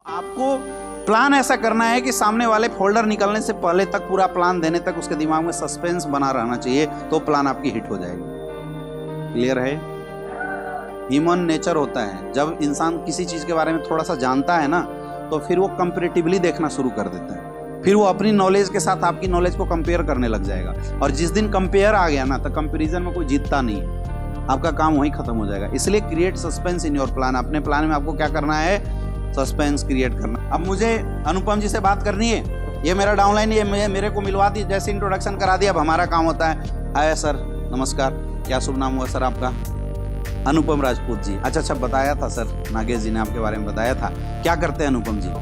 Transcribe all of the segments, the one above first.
आपको प्लान ऐसा करना है कि सामने वाले फोल्डर निकलने से पहले तक पूरा प्लान देने तक उसके दिमाग में सस्पेंस बना रहना चाहिए, तो प्लान आपकी हिट हो जाएगी। क्लियर है? ह्यूमन नेचर होता है, जब इंसान किसी चीज के बारे में थोड़ा सा जानता है ना, तो फिर वो कंपैरेटिवली देखना शुरू कर देता है। फिर वो अपनी नॉलेज के साथ आपकी नॉलेज को कंपेयर करने लग जाएगा, और जिस दिन कंपेयर आ गया ना, तो कंपैरिजन में कोई जीतता नहीं है, आपका काम वहीं खत्म हो जाएगा। इसलिए create suspense in your plan. अपने प्लान में आपको क्या करना है? सस्पेंस क्रिएट करना। अब मुझे अनुपम जी से बात करनी है, ये मेरा डाउनलाइन, ये मेरे को मिलवा दी, जैसे इंट्रोडक्शन करा दिया। अब हमारा काम होता है, हाय सर, नमस्कार, क्या शुभ नाम हुआ सर आपका? अनुपम राजपूत जी। अच्छा, बताया था सर, नागेश जी ने आपके बारे में बताया था। क्या करते हैं अनुपम जी?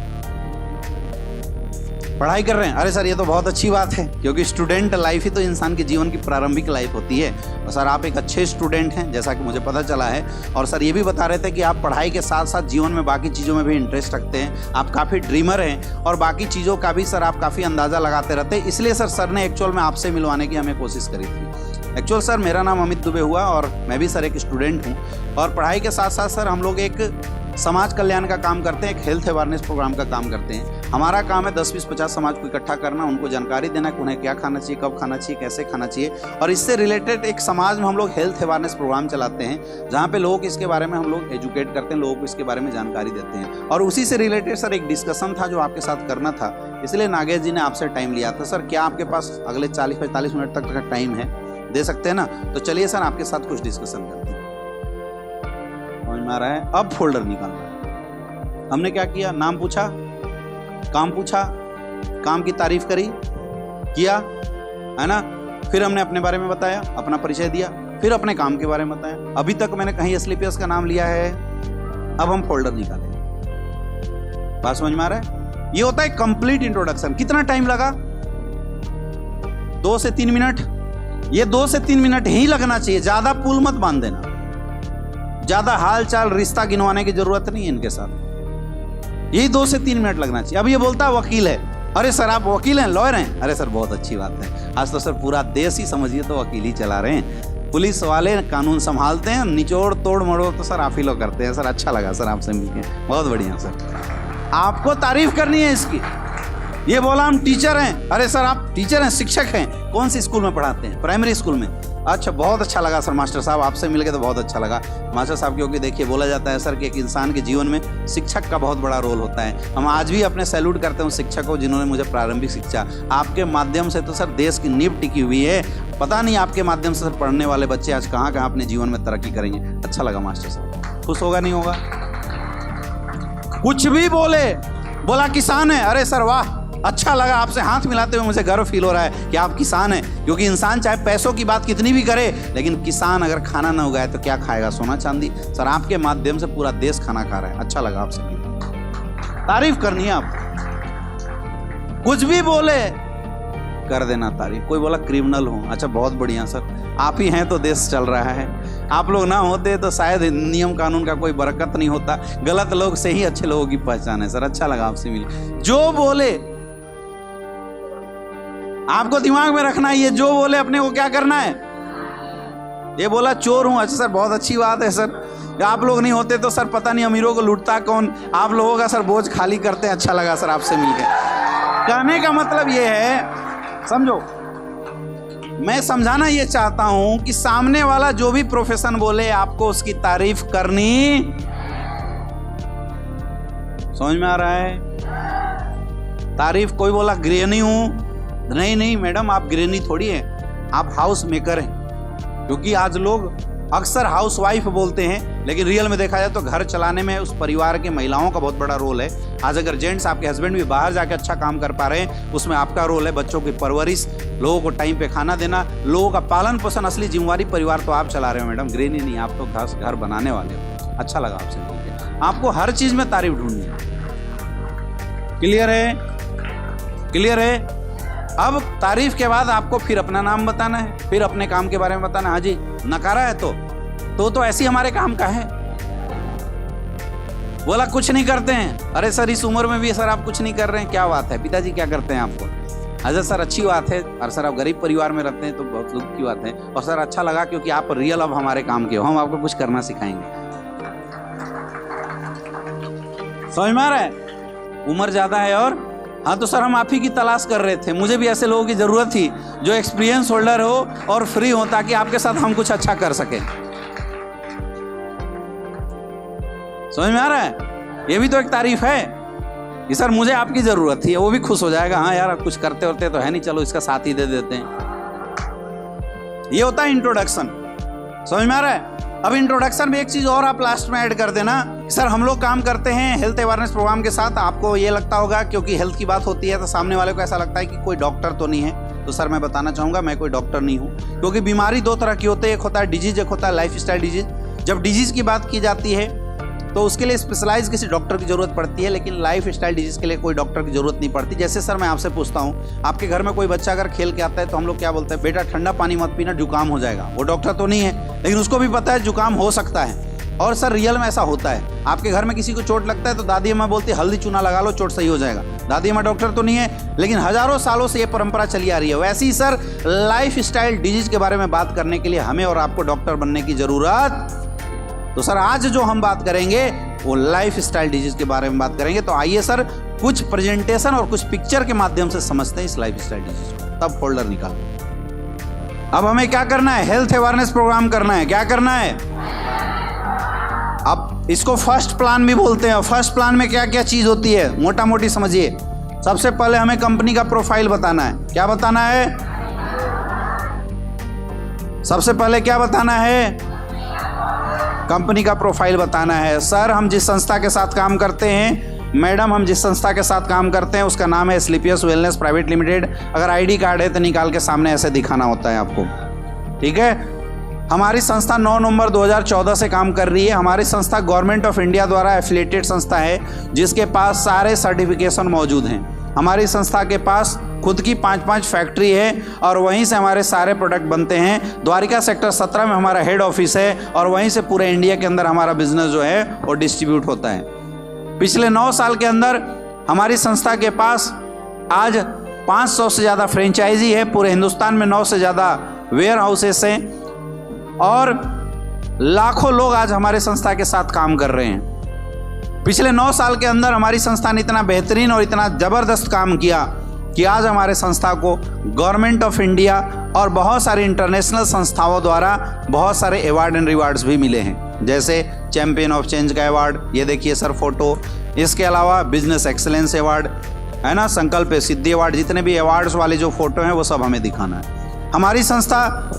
पढ़ाई कर रहे हैं। अरे सर, ये तो बहुत अच्छी बात है, क्योंकि स्टूडेंट लाइफ ही तो इंसान के जीवन की प्रारंभिक लाइफ होती है। और सर, आप एक अच्छे स्टूडेंट हैं, जैसा कि मुझे पता चला है। और सर, ये भी बता रहे थे कि आप पढ़ाई के साथ साथ जीवन में बाकी चीज़ों में भी इंटरेस्ट रखते हैं। आप काफ़ी ड्रीमर हैं, और बाकी चीज़ों का भी सर आप काफ़ी अंदाज़ा लगाते रहते हैं। इसलिए सर ने एक्चुअल में आपसे मिलवाने की हमें कोशिश करी थी। एक्चुअल सर, मेरा नाम अमित दुबे हुआ, और मैं भी सर एक स्टूडेंट हूँ। और पढ़ाई के साथ साथ सर हम लोग एक समाज कल्याण का काम करते हैं, एक हेल्थ अवेयरनेस प्रोग्राम का काम करते हैं। हमारा काम है 10, 20, 50 समाज को इकट्ठा करना, उनको जानकारी देना कि उन्हें क्या खाना चाहिए, कब खाना चाहिए, कैसे खाना चाहिए। और इससे रिलेटेड एक समाज में हम लोग हेल्थ अवेयरनेस प्रोग्राम चलाते हैं, जहाँ पे लोगों को इसके बारे में हम लोग एजुकेट करते हैं, लोगों को इसके बारे में जानकारी देते हैं। और उसी से रिलेटेड सर एक डिस्कशन था जो आपके साथ करना था, इसलिए नागेश जी ने आपसे टाइम लिया था। सर, क्या आपके पास अगले 40-45 मिनट तक का टाइम है? दे सकते हैं ना? तो चलिए सर, आपके साथ कुछ डिस्कशन करते हैं। समझ में आ रहा है? अब फोल्डर निकाल रहा है। हमने क्या किया? नाम पूछा, काम पूछा, काम की तारीफ करी, किया, है ना? फिर हमने अपने बारे में बताया, अपना परिचय दिया, फिर अपने काम के बारे में बताया। अभी तक मैंने कहीं एसलीपीएस का नाम लिया है? अब हम फोल्डर निकालेंगे। बात समझ में आ रहा है? ये होता है कंप्लीट इंट्रोडक्शन। कितना टाइम लगा? 2 से 3 मिनट। ये 2 से 3 मिनट ही लगना चाहिए, ज्यादा पुल मत बांध देना, ज्यादा हाल चाल रिश्ता गिनवाने की जरूरत नहीं है इनके साथ। यही 2 से 3 मिनट लगना चाहिए। अब ये बोलता है वकील है। अरे सर, आप वकील हैं, लॉयर हैं? अरे सर, बहुत अच्छी बात है। आज तो सर पूरा देश ही समझिए तो वकील ही चला रहे हैं। पुलिस वाले कानून संभालते हैं, निचोड़ तोड़ मरोड़ तो सर आप ही लोग करते हैं। सर, अच्छा लगा सर आपसे मिलकर, बहुत बढ़िया सर। आपको तारीफ करनी है इसकी। ये बोला हम टीचर हैं। अरे सर, आप टीचर हैं, शिक्षक हैं? कौन सी स्कूल में पढ़ाते हैं? प्राइमरी स्कूल में। अच्छा, बहुत अच्छा लगा सर मास्टर साहब, आपसे मिलके तो बहुत अच्छा लगा मास्टर साहब। क्योंकि देखिए, बोला जाता है सर कि एक इंसान के जीवन में शिक्षक का बहुत बड़ा रोल होता है। हम आज भी अपने सैल्यूट करते हैं उन शिक्षकों जिन्होंने मुझे प्रारंभिक शिक्षा, आपके माध्यम से तो सर देश की नींव टिकी हुई है। पता नहीं आपके माध्यम से सर पढ़ने वाले बच्चे आज कहाँ कहाँ अपने जीवन में तरक्की करेंगे। अच्छा लगा मास्टर साहब। खुश होगा नहीं होगा? कुछ भी बोला किसान है। अरे सर वाह, अच्छा लगा, आपसे हाथ मिलाते हुए मुझे गर्व फील हो रहा है कि आप किसान हैं। क्योंकि इंसान चाहे पैसों की बात कितनी भी करे, लेकिन किसान अगर खाना ना उगाए तो क्या खाएगा? सोना चांदी। सर, आपके माध्यम से पूरा देश खाना खा रहा है। अच्छा लगा आपसे, तारीफ करनी है आप। कुछ भी बोले कर देना तारीफ। कोई बोला क्रिमिनल हो, अच्छा बहुत बढ़िया सर, आप ही हैं तो देश चल रहा है। आप लोग ना होते तो शायद नियम कानून का कोई बरकत नहीं होता। गलत लोग से ही अच्छे लोगों की पहचान है। सर, अच्छा लगा आपसे मिले। जो बोले आपको दिमाग में रखना है, ये जो बोले अपने को क्या करना है? ये बोला चोर हूं, अच्छा सर, बहुत अच्छी बात है सर। आप लोग नहीं होते तो सर पता नहीं अमीरों को लूटता कौन। आप लोगों का सर बोझ खाली करते हैं। अच्छा लगा सर आपसे मिलकर। कहने का मतलब ये है, समझो, मैं समझाना ये चाहता हूं कि सामने वाला जो भी प्रोफेशन बोले, आपको उसकी तारीफ करनी। समझ में आ रहा है? तारीफ, कोई बोला गृहिणी हूं, नहीं मैडम, आप गृहिणी थोड़ी हैं, आप हाउस मेकर हैं। क्योंकि आज लोग अक्सर हाउस वाइफ बोलते हैं, लेकिन रियल में देखा जाए तो घर चलाने में उस परिवार के महिलाओं का बहुत बड़ा रोल है। आज अगर जेंट्स, आपके हस्बैंड भी बाहर जाके अच्छा काम कर पा रहे हैं, उसमें आपका रोल है। बच्चों की परवरिश, लोगों को टाइम पे खाना देना, लोगों का पालन पोषण, असली जिम्मेवारी परिवार तो आप चला रहे हो मैडम, गृहिणी नहीं। आप तो घर बनाने वाले हो। अच्छा लगा आपसे मिलकर। आपको हर चीज में तारीफ ढूंढनी है। क्लियर है? क्लियर है? अब तारीफ के बाद आपको फिर अपना नाम बताना है, फिर अपने काम के बारे में बताना। हाँ जी, नकारा है तो ऐसी हमारे काम का है। बोला कुछ नहीं करते हैं। अरे सर, इस उम्र में भी सर आप कुछ नहीं कर रहे हैं, क्या बात है? पिताजी क्या करते हैं आपको? अच्छा सर, अच्छी बात है। और सर, आप गरीब परिवार में रहते हैं तो बहुत दुख की बात है। और सर, अच्छा लगा क्योंकि आप रियल अब हमारे काम के हो, हम आपको कुछ करना सिखाएंगे। समझ में आ रहा है? उम्र ज़्यादा है और हाँ तो सर हम आप ही की तलाश कर रहे थे, मुझे भी ऐसे लोगों की ज़रूरत थी जो एक्सपीरियंस होल्डर हो और फ्री हो, ताकि आपके साथ हम कुछ अच्छा कर सकें। समझ में आ रहा है? ये भी तो एक तारीफ है कि सर मुझे आपकी ज़रूरत थी, वो भी खुश हो जाएगा, हाँ यार कुछ करते होते तो है नहीं, चलो इसका साथ ही दे देते हैं। ये होता है इंट्रोडक्शन। समझ में आ रहा है? अब इंट्रोडक्शन में एक चीज़ और आप लास्ट में ऐड कर देना, सर हम लोग काम करते हैं हेल्थ अवेयरनेस प्रोग्राम के साथ। आपको ये लगता होगा क्योंकि हेल्थ की बात होती है तो सामने वाले को ऐसा लगता है कि कोई डॉक्टर तो नहीं है। तो सर मैं बताना चाहूँगा मैं कोई डॉक्टर नहीं हूँ, क्योंकि बीमारी दो तरह की होती है, एक होता है डिजीज, एक होता है लाइफ स्टाइल डिजीज। जब डिजीज की बात की जाती है तो उसके लिए स्पेशलाइज किसी डॉक्टर की जरूरत पड़ती है, लेकिन लाइफ स्टाइल डिजीज के लिए कोई डॉक्टर की जरूरत नहीं पड़ती। जैसे सर मैं आपसे पूछता हूँ, आपके घर में कोई बच्चा अगर खेल के आता है तो हम लोग क्या बोलते हैं, बेटा ठंडा पानी मत पीना जुकाम हो जाएगा। वो डॉक्टर तो नहीं है, लेकिन उसको भी पता है जुकाम हो सकता है। और सर रियल में ऐसा होता है, आपके घर में किसी को चोट लगता है तो दादी अम्मा बोलती है हल्दी चूना लगा लो चोट सही हो जाएगा। दादी अम्मा डॉक्टर तो नहीं है, लेकिन हजारों सालों से ये परंपरा चली आ रही है। वैसे ही सर लाइफ स्टाइल डिजीज के बारे में बात करने के लिए हमें और आपको डॉक्टर बनने की जरूरत। तो सर आज जो हम बात करेंगे वो लाइफ स्टाइल डिजीज के बारे में बात करेंगे। तो आइए सर कुछ प्रेजेंटेशन और कुछ पिक्चर के माध्यम से समझते हैं इस लाइफ स्टाइल डिजीज को। तब फोल्डर निकाल। अब हमें क्या करना है, हेल्थ अवेयरनेस प्रोग्राम करना है। क्या करना है, अब इसको फर्स्ट प्लान भी बोलते हैं। फर्स्ट प्लान में क्या क्या चीज होती है मोटा मोटी समझिए। सबसे पहले हमें कंपनी का प्रोफाइल बताना है। क्या बताना है? सबसे पहले क्या बताना है? कंपनी का प्रोफाइल बताना है। सर हम जिस संस्था के साथ काम करते हैं, मैडम हम जिस संस्था के साथ काम करते हैं उसका नाम है स्लीपियस वेलनेस प्राइवेट लिमिटेड। अगर आईडी कार्ड है तो निकाल के सामने ऐसे दिखाना होता है आपको, ठीक है। हमारी संस्था 9 नवंबर 2014 से काम कर रही है। हमारी संस्था गवर्नमेंट ऑफ इंडिया द्वारा एफिलिएटेड संस्था है, जिसके पास सारे सर्टिफिकेशन मौजूद हैं। हमारी संस्था के पास खुद की 5-5 फैक्ट्री है और वहीं से हमारे सारे प्रोडक्ट बनते हैं। द्वारिका सेक्टर 17 में हमारा हेड ऑफिस है और वहीं से पूरे इंडिया के अंदर हमारा बिजनेस जो है वो डिस्ट्रीब्यूट होता है। पिछले 9 साल के अंदर हमारी संस्था के पास आज 500 से ज़्यादा फ्रेंचाइजी है। पूरे हिंदुस्तान में 9 से ज़्यादा वेयर हाउसेस हैं और लाखों लोग आज हमारे संस्था के साथ काम कर रहे हैं। पिछले 9 साल के अंदर हमारी संस्था ने इतना बेहतरीन और इतना ज़बरदस्त काम किया कि आज हमारे संस्था को गवर्नमेंट ऑफ इंडिया और बहुत सारी इंटरनेशनल संस्थाओं द्वारा बहुत सारे अवार्ड एंड रिवार्ड्स भी मिले हैं, जैसे चैंपियन ऑफ चेंज का अवार्ड, ये देखिए सर फोटो। इसके अलावा बिजनेस एक्सीलेंस अवार्ड है ना, संकल्प सिद्धि अवार्ड, जितने भी अवार्ड्स वाले जो फोटो हैं वो सब हमें दिखाना है। हमारी संस्था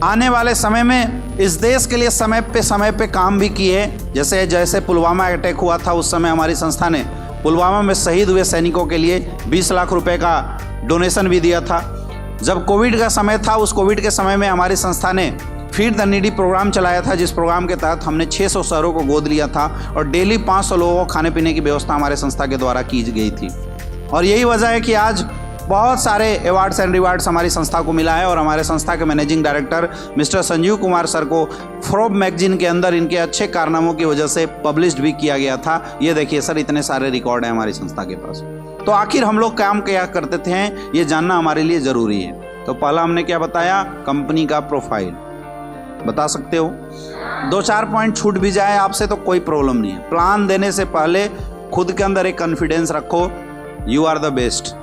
आने वाले समय में इस देश के लिए समय पे काम भी किए। जैसे पुलवामा अटैक हुआ था उस समय हमारी संस्था ने पुलवामा में शहीद हुए सैनिकों के लिए 20 लाख रुपए का डोनेशन भी दिया था। जब कोविड का समय था, उस कोविड के समय में हमारी संस्था ने फीड द नीडी प्रोग्राम चलाया था, जिस प्रोग्राम के तहत हमने 600 शहरों को गोद लिया था और डेली 500 लोगों को खाने पीने की व्यवस्था हमारे संस्था के द्वारा की गई थी। और यही वजह है कि आज बहुत सारे अवार्ड्स एंड रिवार्ड्स हमारी संस्था को मिला है। और हमारे संस्था के managing director mister Sanjeev Kumar sir को फोर्ब्स मैगजीन के अंदर इनके अच्छे कारनामों की वजह से पब्लिश्ड भी किया गया था। ये देखिए सर, इतने सारे रिकॉर्ड हैं हमारी संस्था के पास। तो आखिर हम लोग काम क्या करते थे ये जानना हमारे लिए ज़रूरी है। तो पहला हमने क्या बताया, कंपनी का प्रोफाइल बता सकते हो। 2-4 पॉइंट छूट भी जाए आपसे तो कोई प्रॉब्लम नहीं है। प्लान देने से पहले खुद के अंदर एक कॉन्फिडेंस रखो, यू आर द बेस्ट।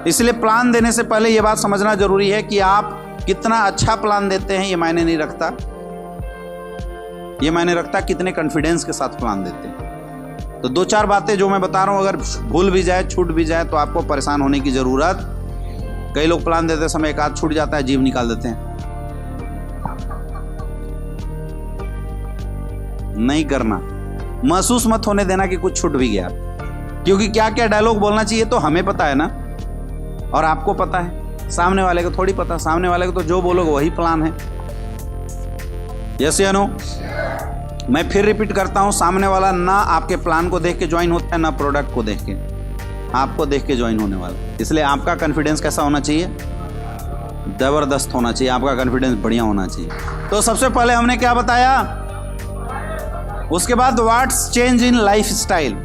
इसलिए प्लान देने से पहले ये बात समझना जरूरी है कि आप कितना अच्छा प्लान देते हैं, ये मायने नहीं रखता। ये मायने रखता कितने कॉन्फिडेंस के साथ प्लान देते हैं। तो 2-4 बातें जो मैं बता रहा हूं, अगर भूल भी जाए, छूट भी जाए तो आपको परेशान होने की जरूरत। कई लोग प्लान देते समय एक आध छूट जाता है, जीव निकाल देते हैं। नहीं करना, महसूस मत होने देना कि कुछ छूट भी गया, क्योंकि क्या क्या डायलॉग बोलना चाहिए तो हमें पता है ना, और आपको पता है, सामने वाले को थोड़ी पता। सामने वाले को तो जो बोलोगे वही प्लान है। यस या नो? मैं फिर रिपीट करता हूं, सामने वाला ना आपके प्लान को देख के ज्वाइन होता है, ना प्रोडक्ट को देख के, आपको देख के ज्वाइन होने वाला। इसलिए आपका कॉन्फिडेंस कैसा होना चाहिए? जबरदस्त होना चाहिए, आपका कॉन्फिडेंस बढ़िया होना चाहिए। तो सबसे पहले हमने क्या बताया, उसके बाद what's change in life style.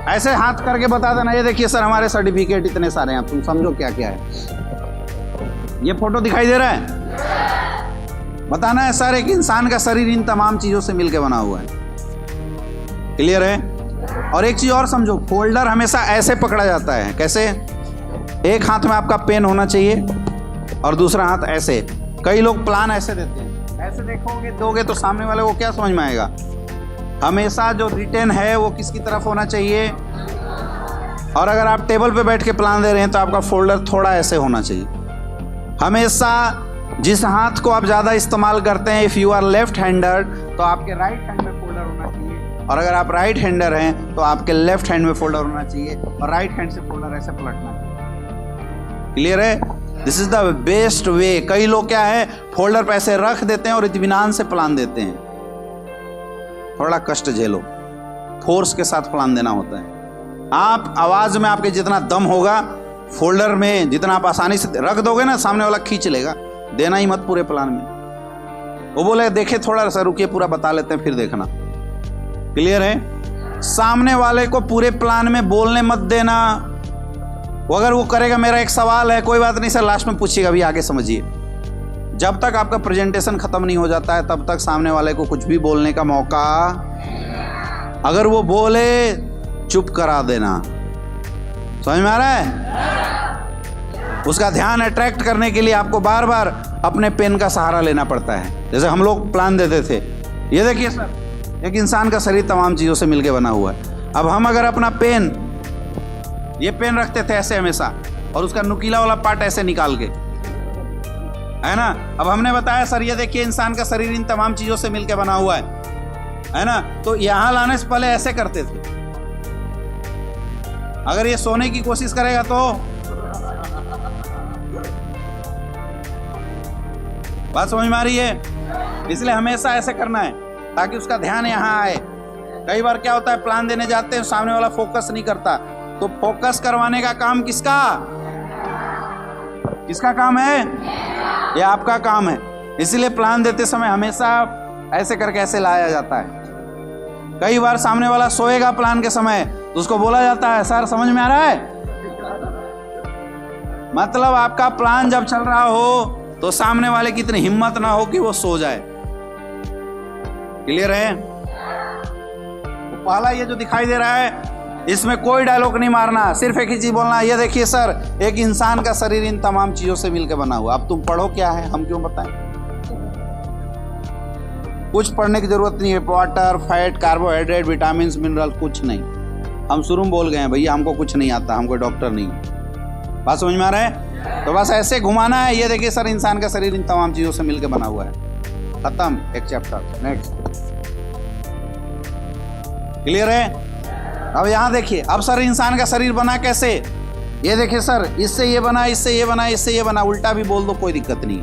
ऐसे हाथ करके बता देना, ये देखिए सर हमारे सर्टिफिकेट इतने सारे हैं, तुम समझो क्या क्या है। ये फोटो दिखाई दे रहा है, बताना है सर एक इंसान का शरीर इन तमाम चीजों से मिलकर बना हुआ है। क्लियर है? और एक चीज और समझो, फोल्डर हमेशा ऐसे पकड़ा जाता है। कैसे? एक हाथ में आपका पेन होना चाहिए और दूसरा हाथ ऐसे। कई लोग प्लान ऐसे देते हैं, ऐसे देखोगे दोगे तो सामने वाले को क्या समझ में आएगा? हमेशा जो रिटेन है वो किसकी तरफ होना चाहिए। और अगर आप टेबल पे बैठ के प्लान दे रहे हैं तो आपका फोल्डर थोड़ा ऐसे होना चाहिए। हमेशा जिस हाथ को आप ज़्यादा इस्तेमाल करते हैं, if you are left hander, तो आपके राइट हैंड में फोल्डर होना चाहिए, और अगर आप राइट हैंडर हैं तो आपके लेफ्ट हैंड में फोल्डर होना चाहिए, और राइट हैंड से फोल्डर ऐसे पलटना चाहिए। क्लियर है? This is the best way. कई लोग क्या है, फोल्डर पे ऐसे रख देते हैं और इत्मीनान से प्लान देते हैं। थोड़ा कष्ट झेलो, फोर्स के साथ प्लान देना होता है। आप आवाज में आपके जितना दम होगा, फोल्डर में जितना आप आसानी से रख दोगे ना, सामने वाला खींच लेगा। देना ही मत पूरे प्लान में। वो बोले देखे थोड़ा सा रुकिए, पूरा बता लेते हैं फिर देखना। क्लियर है? सामने वाले को पूरे प्लान में बोलने मत देना। वो अगर वो करेगा, मेरा एक सवाल है, कोई बात नहीं सर, लास्ट में पूछिएगा, अभी आगे समझिए। जब तक आपका प्रेजेंटेशन खत्म नहीं हो जाता है तब तक सामने वाले को कुछ भी बोलने का मौका, अगर वो बोले चुप करा देना। समझ में आ रहा है? उसका ध्यान अट्रैक्ट करने के लिए आपको बार बार अपने पेन का सहारा लेना पड़ता है। जैसे हम लोग प्लान देते थे, ये देखिए सर, एक इंसान का शरीर तमाम चीज़ों से मिलकर बना हुआ है। अब हम अगर अपना पेन, ये पेन रखते थे ऐसे हमेशा, और उसका नुकीला वाला पार्ट ऐसे निकाल के, है ना। अब हमने बताया सर ये देखिए इंसान का शरीर इन तमाम चीज़ों से मिलकर बना हुआ है ना। तो यहाँ लाने से पहले ऐसे करते थे। अगर ये सोने की कोशिश करेगा तो बात समझ में आ रही है? इसलिए हमेशा ऐसे करना है ताकि उसका ध्यान यहाँ आए। कई बार क्या होता है, प्लान देने जाते हैं, सामने वाला फोकस नहीं करता, तो फोकस करवाने का काम किसका काम है? ये आपका काम है। इसलिए प्लान देते समय हमेशा ऐसे करके ऐसे लाया जाता है। कई बार सामने वाला सोएगा प्लान के समय, तो उसको बोला जाता है सर समझ में आ रहा है? मतलब आपका प्लान जब चल रहा हो तो सामने वाले की इतनी हिम्मत ना हो कि वो सो जाए। क्लियर है? तो पहला ये जो दिखाई दे रहा है, इसमें कोई डायलॉग नहीं मारना, सिर्फ एक ही चीज बोलना, ये देखिए सर एक इंसान का शरीर इन तमाम चीजों से मिलकर बना हुआ। अब तुम पढ़ो क्या है, हम क्यों बताएं? कुछ पढ़ने की जरूरत नहीं है। Water, fat, carbohydrate, vitamin, mineral, कुछ नहीं। हम शुरू में बोल गए हैं भैया हमको कुछ नहीं आता, हम कोई डॉक्टर नहीं। बात समझ में आ रहा है? तो बस ऐसे घुमाना है। ये देखिए सर इंसान का शरीर इन तमाम चीजों से मिलकर बना हुआ है। खत्म, एक चैप्टर। नेक्स्ट। क्लियर है? अब यहां देखिए, अब सर इंसान का शरीर बना कैसे? ये देखिए सर इससे ये बना, इससे ये बना, इससे ये बना। उल्टा भी बोल दो कोई दिक्कत नहीं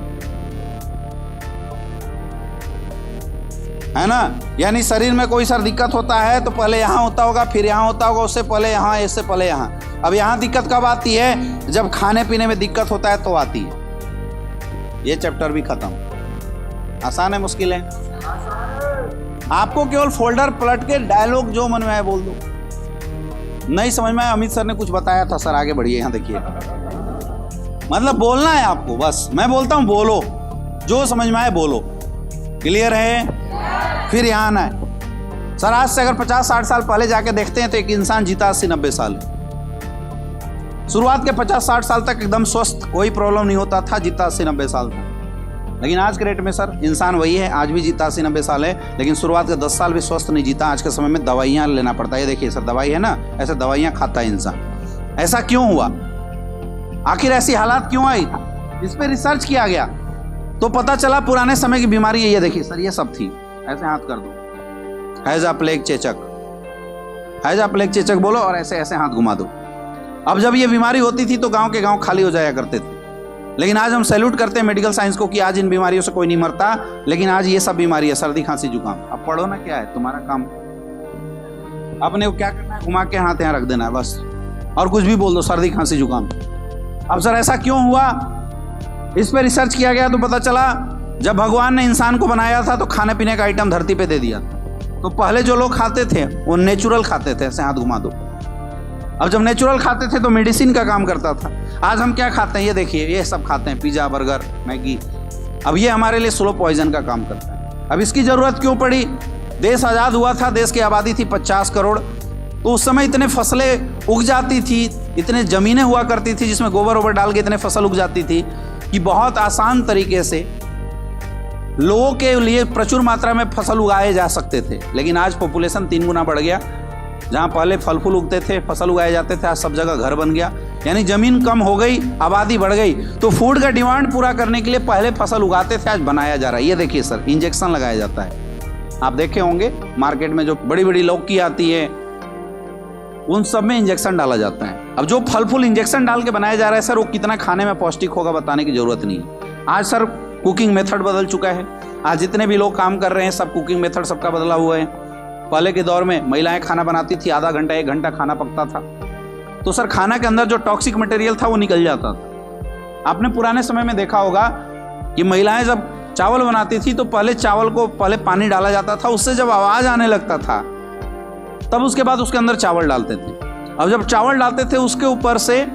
है ना। यानी शरीर में कोई सर दिक्कत होता है तो पहले यहाँ होता होगा, फिर यहाँ होता होगा, उससे पहले यहाँ, इससे पहले यहाँ। अब यहाँ दिक्कत कब आती है? जब खाने पीने में दिक्कत होता है तो आती है। ये चैप्टर भी खत्म। आसान है मुश्किल है? आपको केवल फोल्डर पलट के डायलॉग जो मन में आए बोल दो। नहीं समझ में आया? अमित सर ने कुछ बताया था सर, आगे बढ़िए। यहाँ देखिए, मतलब बोलना है आपको, बस मैं बोलता हूँ बोलो, जो समझ में आए बोलो। क्लियर है? फिर यहाँ आना है। सर आज से अगर 50-60 साल पहले जाके देखते हैं तो एक इंसान जीता 80-90 साल। शुरुआत के 50-60 साल तक एकदम स्वस्थ, कोई प्रॉब्लम नहीं होता था, जीता 80-90 साल तक। लेकिन आज के रेट में सर इंसान वही है, आज भी जीता 80-90 साल है, लेकिन शुरुआत के 10 साल भी स्वस्थ नहीं जीता। आज के समय में दवाइयाँ लेना पड़ता है। ये देखिए सर दवाई है ना, ऐसे दवाइयाँ खाता है इंसान। ऐसा क्यों हुआ? आखिर ऐसी हालात क्यों आई? इस पर रिसर्च किया गया तो पता चला पुराने समय की बीमारी है। ये देखिए सर ये सब थी। ऐसे हाथ कर दो, हैजा प्लेग चेचक, हैजा प्लेग चेचक बोलो और ऐसे ऐसे हाथ घुमा दो। अब जब ये बीमारी होती थी तो गांव के गांव खाली हो जाया करते थे। लेकिन आज हम सैल्यूट करते हैं मेडिकल साइंस को कि आज इन बीमारियों से कोई नहीं मरता, लेकिन आज ये सब बीमारी है, सर्दी खांसी जुकाम। अब पढ़ो ना, क्या है तुम्हारा काम? आपने क्या करना है, घुमा के हाथ यहाँ रख देना है बस, और कुछ भी बोल दो, सर्दी खांसी जुकाम। अब सर ऐसा क्यों हुआ? इस पर रिसर्च किया गया तो पता चला जब भगवान ने इंसान को बनाया था तो खाने पीने का आइटम धरती पे दे दिया। तो पहले जो लोग खाते थे वो नेचुरल खाते थे। ऐसे हाथ घुमा दो। अब जब नेचुरल खाते थे तो मेडिसिन का काम करता था। आज हम क्या खाते हैं? ये देखिए ये सब खाते हैं, पिज्जा, बर्गर, मैगी। अब ये हमारे लिए स्लो पॉइजन का काम करता है। अब इसकी जरूरत क्यों पड़ी? देश आज़ाद हुआ था, देश की आबादी थी 50 करोड़, तो उस समय इतने फसलें उग जाती थी, इतने ज़मीनें हुआ करती थी जिसमें गोबर वोबर डाल के इतने फसल उग जाती थी कि बहुत आसान तरीके से लोगों के लिए प्रचुर मात्रा में फसल उगाए जा सकते थे। लेकिन आज पॉपुलेशन 3 गुना बढ़ गया। जहाँ पहले फल फूल उगते थे, फसल उगाए जाते थे, आज सब जगह घर बन गया। यानी ज़मीन कम हो गई, आबादी बढ़ गई। तो फूड का डिमांड पूरा करने के लिए पहले फसल उगाते थे, आज बनाया जा रहा है। ये देखिए सर, इंजेक्शन लगाया जाता है। आप देखे होंगे मार्केट में जो बड़ी बड़ी लौकी आती है, उन सब में इंजेक्शन डाला जाता है। अब जो फल फूल इंजेक्शन डाल के बनाया जा रहा है सर, वो कितना खाने में पौष्टिक होगा बताने की जरूरत नहीं है। आज सर कुकिंग मेथड बदल चुका है। आज जितने भी लोग काम कर रहे हैं, सब कुकिंग मेथड सबका बदला हुआ है। पहले के दौर में महिलाएं खाना बनाती थी, आधा घंटा 1 घंटा खाना पकता था, तो सर खाना के अंदर जो टॉक्सिक मटेरियल था वो निकल जाता था। आपने पुराने समय में देखा होगा कि महिलाएं जब चावल बनाती थी तो पहले चावल को पहले पानी डाला जाता था, उससे जब आवाज आने लगता था तब उसके बाद उसके अंदर चावल डालते थे। अब जब चावल डालते थे उसके ऊपर से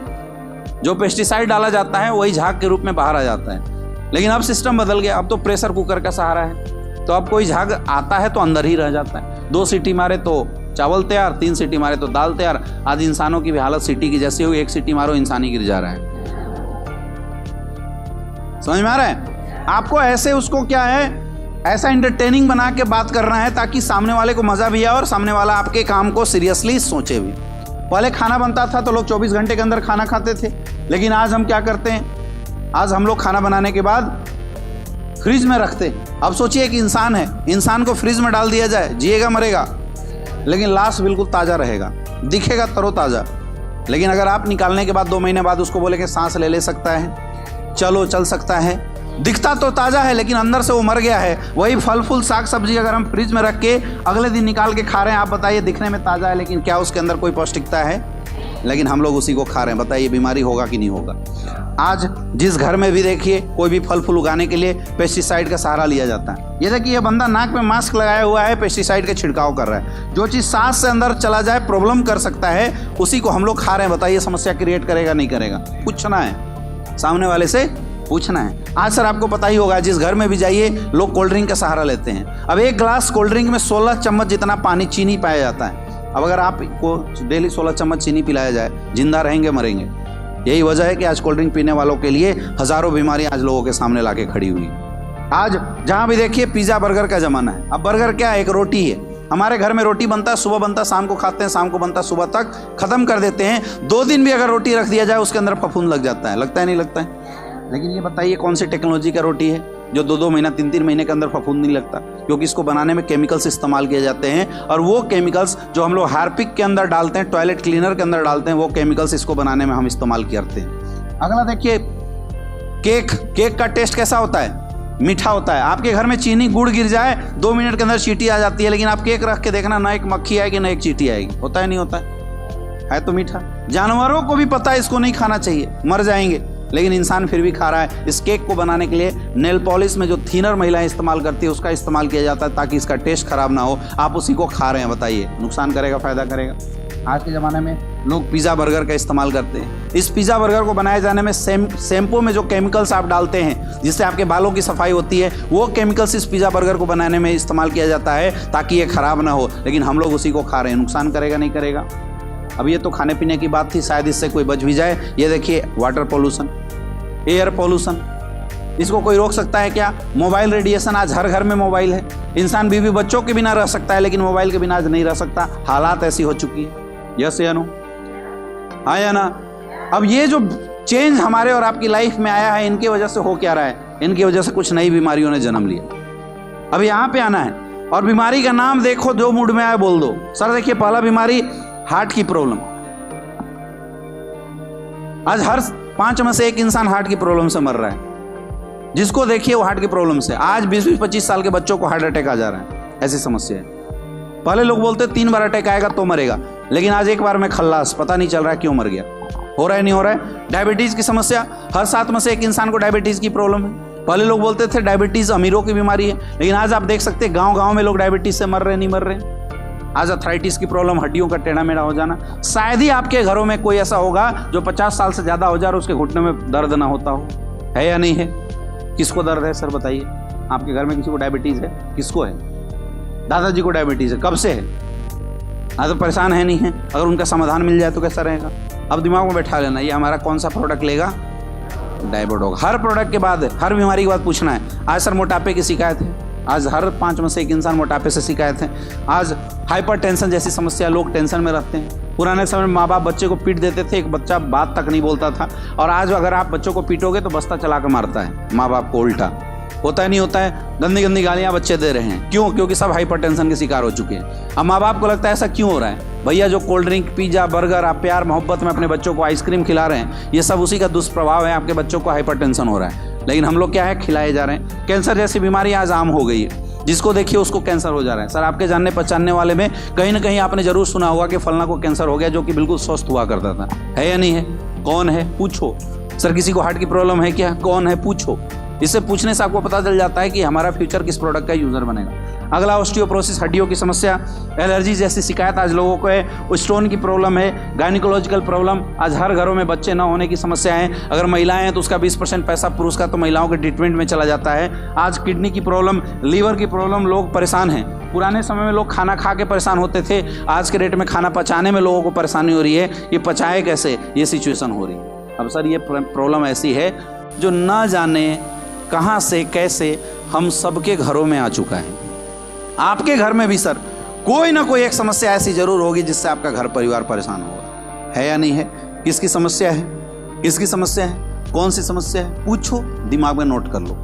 जो पेस्टिसाइड डाला जाता है वही झाग के रूप में बाहर आ जाता है। लेकिन अब सिस्टम बदल गया, अब तो प्रेशर कुकर का सहारा है। तो अब कोई झाग आता है तो अंदर ही रह जाता है। 2 सीटी मारे तो चावल तैयार, 3 सीटी मारे तो दाल तैयार। आज इंसानों की भी हालत सीटी की जैसी हुई, 1 सीटी मारो इंसान ही गिर जा रहा है। समझ में आ रहा है? आपको ऐसे उसको क्या है, ऐसा एंटरटेनिंग बना के बात करना है ताकि सामने वाले को मजा भी आए और सामने वाला आपके काम को सीरियसली सोचे भी। पहले खाना बनता था तो लोग 24 घंटे के अंदर खाना खाते थे, लेकिन आज हम क्या करते हैं, आज हम लोग खाना बनाने के बाद फ्रिज में रखते हैं। अब सोचिए कि इंसान है, इंसान को फ्रिज में डाल दिया जाए, जिएगा मरेगा, लेकिन लाश बिल्कुल ताज़ा रहेगा, दिखेगा तरोताज़ा। लेकिन अगर आप निकालने के बाद 2 महीने बाद उसको बोले कि सांस ले सकता है, चलो चल सकता है, दिखता तो ताज़ा है लेकिन अंदर से वो मर गया है। वही फल फूल साग सब्जी अगर हम फ्रिज में रख के अगले दिन निकाल के खा रहे हैं, आप बताइए दिखने में ताज़ा है लेकिन क्या उसके अंदर कोई पौष्टिकता है? लेकिन हम लोग उसी को खा रहे हैं। बताइए बीमारी होगा कि नहीं होगा? आज जिस घर में भी देखिए कोई भी फल फूल उगाने के लिए पेस्टिसाइड का सहारा लिया जाता है। ये देखिए ये बंदा नाक में मास्क लगाया हुआ है, पेस्टिसाइड का छिड़काव कर रहा है। जो चीज़ सांस से अंदर चला जाए प्रॉब्लम कर सकता है, उसी को हम लोग खा रहे हैं। बताइए समस्या क्रिएट करेगा नहीं करेगा? पूछना है, सामने वाले से पूछना है। आज सर आपको पता ही होगा, जिस घर में भी जाइए लोग कोल्ड ड्रिंक का सहारा लेते हैं। अब 1 ग्लास कोल्ड ड्रिंक में 16 चम्मच जितना पानी चीनी पाया जाता है। अब अगर आपको डेली 16 चम्मच चीनी पिलाया जाए, जिंदा रहेंगे मरेंगे? यही वजह है कि आज कोल्ड ड्रिंक पीने वालों के लिए हजारों बीमारियां आज लोगों के सामने लाके खड़ी हुई। आज जहां भी देखिए पिज्जा बर्गर का जमाना है। अब बर्गर क्या है? एक रोटी है। हमारे घर में रोटी बनता है, सुबह बनता है, शाम को खाते हैं, शाम को बनता है, सुबह तक खत्म कर देते हैं। 2 दिन भी अगर रोटी रख दिया जाए उसके अंदर फफूंद लग जाता है। लगता है नहीं लगता है? लेकिन ये बताइए कौन सी टेक्नोलॉजी का रोटी है जो 2-2 महीना 3-3 महीने के अंदर फफूंद नहीं लगता? क्योंकि इसको बनाने में केमिकल्स इस्तेमाल किए जाते हैं, और वो केमिकल्स जो हम लोग हार्पिक के अंदर डालते हैं, टॉयलेट क्लीनर के अंदर डालते हैं, वो केमिकल्स इसको बनाने में हम इस्तेमाल करते हैं। अगला देखिए केक का टेस्ट कैसा होता है? मीठा होता है। आपके घर में चीनी गुड़ गिर जाए 2 मिनट के अंदर चींटी आ जाती है, लेकिन आप केक रख के देखना, ना एक मक्खी आएगी ना एक चींटी आएगी। होता है नहीं होता है तो मीठा। जानवरों को भी पता है इसको नहीं खाना चाहिए, मर जाएंगे, लेकिन इंसान फिर भी खा रहा है। इस केक को बनाने के लिए नेल पॉलिश में जो थिनर महिलाएं इस्तेमाल करती है उसका इस्तेमाल किया जाता है ताकि इसका टेस्ट खराब ना हो। आप उसी को खा रहे हैं, बताइए नुकसान करेगा फायदा करेगा? आज के ज़माने में लोग पिज़्ज़ा बर्गर का इस्तेमाल करते हैं। इस पिज़्ज़ा बर्गर को बनाए जाने में शैम्पू में जो केमिकल्स आप डालते हैं जिससे आपके बालों की सफाई होती है, वो केमिकल्स इस पिज़्ज़ा बर्गर को बनाने में इस्तेमाल किया जाता है ताकि ये खराब ना हो, लेकिन हम लोग उसी को खा रहे हैं। नुकसान करेगा नहीं करेगा? अब ये तो खाने पीने की बात थी, शायद इससे कोई बच भी जाए। ये देखिए वाटर पोल्यूशन, एयर पोल्यूशन, इसको कोई रोक सकता है क्या? मोबाइल रेडिएशन, आज हर घर में मोबाइल है। इंसान बीवी बच्चों के बिना रह सकता है लेकिन मोबाइल के बिना आज नहीं रह सकता। हालात ऐसी हो चुकी है। यस या नो? हाँ या ना? अब ये जो चेंज हमारे और आपकी लाइफ में आया है, इनकी वजह से हो क्या रहा है? इनकी वजह से कुछ नई बीमारियों ने जन्म लिया। अब यहाँ पे आना है और बीमारी का नाम देखो, जो मूड में आए बोल दो। सर देखिए पहला बीमारी हार्ट की प्रॉब्लम। आज हर 5 में से 1 इंसान हार्ट की प्रॉब्लम से मर रहा है। जिसको देखिए वो हार्ट की प्रॉब्लम से। आज 20-25 साल के बच्चों को हार्ट अटैक आ जा रहा है, ऐसी समस्या है। पहले लोग बोलते 3 बार अटैक आएगा तो मरेगा, लेकिन आज 1 बार में खल्लास, पता नहीं चल रहा है क्यों मर गया। हो रहा है नहीं हो रहा है? डायबिटीज की समस्या, हर 7 में से 1 इंसान को डायबिटीज की प्रॉब्लम है। पहले लोग बोलते थे डायबिटीज अमीरों की बीमारी है, लेकिन आज आप देख सकते हैं गाँव में लोग डायबिटीज से मर रहे नहीं मर रहे। आज अर्थराइटिस की प्रॉब्लम, हड्डियों का टेढ़ा मेढ़ा हो जाना। शायद ही आपके घरों में कोई ऐसा होगा जो 50 साल से ज़्यादा हो जाए और उसके घुटने में दर्द ना होता हो। है या नहीं है? किसको दर्द है सर बताइए? आपके घर में किसी को डायबिटीज़ है? किसको है? दादाजी को डायबिटीज़ है। कब से है? तो परेशान है नहीं है, अगर उनका समाधान मिल जाए तो कैसा रहेगा। अब दिमाग में बैठा लेना, ये हमारा कौन सा प्रोडक्ट लेगा, डायबोडोग। हर प्रोडक्ट के बाद, हर बीमारी के बाद पूछना है, आज सर मोटापे की शिकायत है, आज हर 5 में से 1 इंसान मोटापे से शिकायत है। आज हाइपरटेंशन जैसी समस्या, लोग टेंशन में रहते हैं। पुराने समय में माँ बाप बच्चे को पीट देते थे, एक बच्चा बात तक नहीं बोलता था, और आज अगर आप बच्चों को पीटोगे तो बस्ता चला कर मारता है माँ बाप को, उल्टा होता है नहीं होता है। गंदी गंदी गालियाँ बच्चे दे रहे हैं, क्यों? क्योंकि सब हाइपरटेंशन के शिकार हो चुके हैं। अब माँ बाप को लगता है ऐसा क्यों हो रहा है, भैया जो कोल्ड ड्रिंक, पिज्जा, बर्गर, आप प्यार मोहब्बत में अपने बच्चों को आइसक्रीम खिला रहे हैं, ये सब उसी का दुष्प्रभाव है, आपके बच्चों को हाइपरटेंशन हो रहा है। लेकिन हम लोग क्या है, खिलाए जा रहे हैं। कैंसर जैसी बीमारी आज आम हो गई है, जिसको देखिए उसको कैंसर हो जा रहा है। सर आपके जानने पहचानने वाले में कहीं ना कहीं आपने जरूर सुना होगा कि फलना को कैंसर हो गया, जो कि बिल्कुल स्वस्थ हुआ करता था। है या नहीं है? कौन है? पूछो। सर किसी को हार्ट की प्रॉब्लम है क्या? कौन है? पूछो। इससे पूछने से आपको पता चल जाता है कि हमारा फ्यूचर किस प्रोडक्ट का यूजर बनेगा। अगला ऑस्टियोपोरोसिस, हड्डियों की समस्या, एलर्जी जैसी शिकायत आज लोगों को है। स्टोन की प्रॉब्लम है, गायनिकोलॉजिकल प्रॉब्लम, आज हर घरों में बच्चे न होने की समस्या है। अगर महिलाएं हैं तो उसका 20% पैसा पुरुष का तो महिलाओं के ट्रीटमेंट में चला जाता है। आज किडनी की प्रॉब्लम, लीवर की प्रॉब्लम, लोग परेशान हैं। पुराने समय में लोग खाना खा के परेशान होते थे, आज के डेट में खाना पचाने में लोगों को परेशानी हो रही है। ये पचाए कैसे, ये सिचुएशन हो रही है। अब सर ये प्रॉब्लम ऐसी है जो न जाने कहाँ से कैसे हम सबके घरों में आ चुका है। आपके घर में भी सर कोई ना कोई एक समस्या ऐसी जरूर होगी जिससे आपका घर परिवार परेशान होगा। है या नहीं है? किसकी समस्या है? किसकी समस्या है? कौन सी समस्या है? पूछो, दिमाग में नोट कर लो।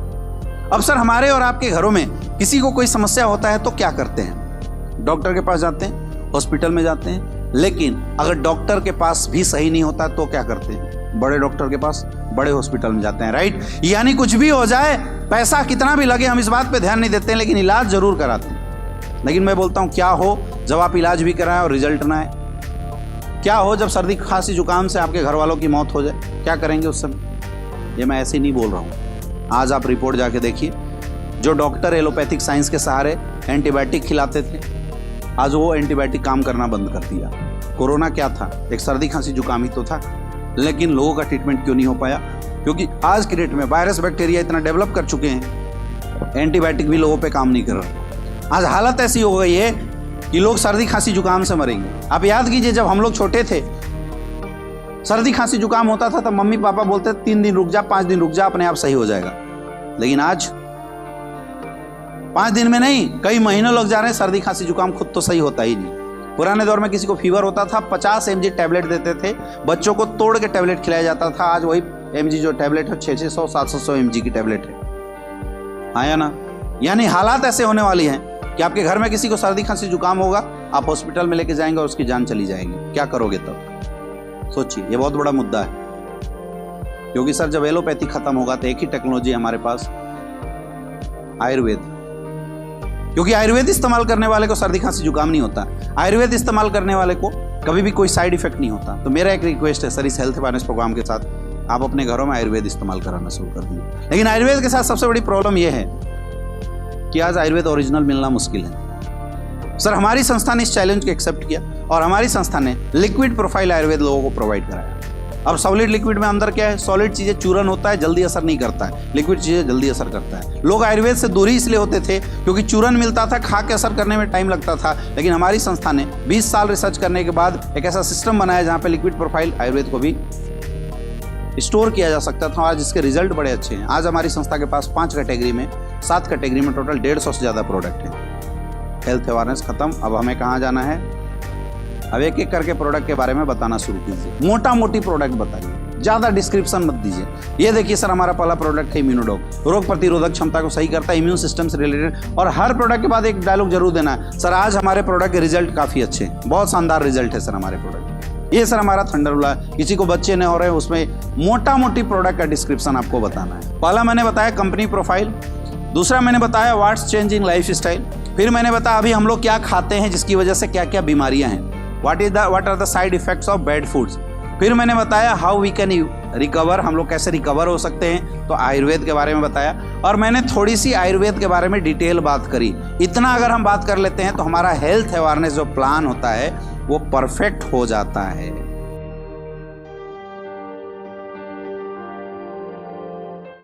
अब सर हमारे और आपके घरों में किसी को कोई समस्या होता है तो क्या करते हैं? डॉक्टर के पास जाते हैं, हॉस्पिटल में जाते हैं। लेकिन अगर डॉक्टर के पास भी सही नहीं होता तो क्या करते हैं? बड़े डॉक्टर के पास, बड़े हॉस्पिटल में जाते हैं, राइट। यानी कुछ भी हो जाए, पैसा कितना भी लगे, हम इस बात पे ध्यान नहीं देते हैं, लेकिन इलाज जरूर कराते हैं। लेकिन मैं बोलता हूं, क्या हो जब आप इलाज भी कराएं और रिजल्ट ना आए? क्या हो जब सर्दी खांसी जुकाम से आपके घर वालों की मौत हो जाए? क्या करेंगे उस समय? ये मैं ऐसे ही नहीं बोल रहा हूं। आज आप रिपोर्ट जाके देखिए, जो डॉक्टर एलोपैथिक साइंस के सहारे एंटीबायोटिक खिलाते थे, आज वो एंटीबायोटिक काम करना बंद कर दिया। कोरोना क्या था? एक सर्दी खांसी जुकाम ही तो था, लेकिन लोगों का ट्रीटमेंट क्यों नहीं हो पाया? क्योंकि आज की डेट में वायरस बैक्टीरिया इतना डेवलप कर चुके हैं, एंटीबायोटिक भी लोगों पे काम नहीं कर रहा। आज हालत ऐसी हो गई है कि लोग सर्दी खांसी जुकाम से मरेंगे। आप याद कीजिए, जब हम लोग छोटे थे, सर्दी खांसी जुकाम होता था तो मम्मी पापा बोलते 3 दिन रुक जा, 5 दिन रुक जा, अपने आप सही हो जाएगा। लेकिन आज 5 दिन में नहीं, कई महीनों लग जा रहे हैं, सर्दी खांसी जुकाम खुद तो सही होता ही नहीं। पुराने दौर में किसी को फीवर होता था, 50 mg टैबलेट देते थे, बच्चों को तोड़ के टैबलेट खिलाया जाता था। आज वही mg जो टैबलेट है 600 700 mg की टैबलेट है। आया ना? यानी हालात ऐसे होने वाली हैं कि आपके घर में किसी को सर्दी खांसी जुकाम होगा, आप हॉस्पिटल में लेके जाएंगे और उसकी जान चली जाएगी। क्या करोगे तब? सोचिए, ये बहुत बड़ा मुद्दा है। क्योंकि सर जब एलोपैथी खत्म होगा तो एक ही टेक्नोलॉजी हमारे पास, आयुर्वेद। क्योंकि आयुर्वेद इस्तेमाल करने वाले को सर्दी खांसी जुकाम नहीं होता, आयुर्वेद इस्तेमाल करने वाले को कभी भी कोई साइड इफेक्ट नहीं होता। तो मेरा एक रिक्वेस्ट है सर, इस हेल्थ अवेयरनेस प्रोग्राम के साथ आप अपने घरों में आयुर्वेद इस्तेमाल कराना शुरू कर दीजिए। लेकिन आयुर्वेद के साथ सबसे बड़ी प्रॉब्लम यह है कि आज आयुर्वेद ओरिजिनल मिलना मुश्किल है। सर हमारी संस्था ने इस चैलेंज को एक्सेप्ट किया और हमारी संस्था ने लिक्विड प्रोफाइल आयुर्वेद लोगों को प्रोवाइड कराया। अब सॉलिड लिक्विड में अंदर क्या है? सॉलिड चीजें चूरन होता है, जल्दी असर नहीं करता है, लिक्विड चीजें जल्दी असर करता है। लोग आयुर्वेद से दूरी इसलिए होते थे क्योंकि चूरन मिलता था, खा के असर करने में टाइम लगता था। लेकिन हमारी संस्था ने 20 साल रिसर्च करने के बाद एक ऐसा सिस्टम बनाया जहाँ पे लिक्विड प्रोफाइल आयुर्वेद को भी स्टोर किया जा सकता था, और जिसके रिजल्ट बड़े अच्छे हैं। आज हमारी संस्था के पास 5 कैटेगरी में, 7 कैटेगरी में टोटल 150 से ज़्यादा प्रोडक्ट हैं। हेल्थ अवेयरनेस खत्म, अब हमें कहाँ जाना है? अब एक एक करके प्रोडक्ट के बारे में बताना शुरू कीजिए। मोटा मोटी प्रोडक्ट बताइए, ज़्यादा डिस्क्रिप्शन मत दीजिए। ये देखिए सर, हमारा पहला प्रोडक्ट है इम्यूनोडॉग, रोग प्रतिरोधक क्षमता को सही करता है, इम्यून सिस्टम से रिलेटेड। और हर प्रोडक्ट के बाद एक डायलॉग जरूर देना है, सर आज हमारे प्रोडक्ट के रिजल्ट काफ़ी अच्छे हैं, बहुत शानदार रिजल्ट है सर हमारे प्रोडक्ट। ये सर हमारा थंडरबोल्ट है, किसी को बच्चे नहीं हो रहे हैं, उसमें मोटा मोटी प्रोडक्ट का डिस्क्रिप्शन आपको बताना है। पहला मैंने बताया कंपनी प्रोफाइल, दूसरा मैंने बताया व्हाट्स चेंजिंग लाइफ स्टाइल, फिर मैंने बताया अभी हम लोग क्या खाते हैं जिसकी वजह से क्या क्या बीमारियां हैं, what are the side effects of bad foods. फिर मैंने बताया हाउ वी कैन रिकवर, हम लोग कैसे रिकवर हो सकते हैं, तो आयुर्वेद के बारे में बताया। और मैंने थोड़ी सी आयुर्वेद के बारे में डिटेल बात करी। इतना अगर हम बात कर लेते हैं तो हमारा हेल्थ अवेयरनेस जो प्लान होता है वो परफेक्ट हो जाता है।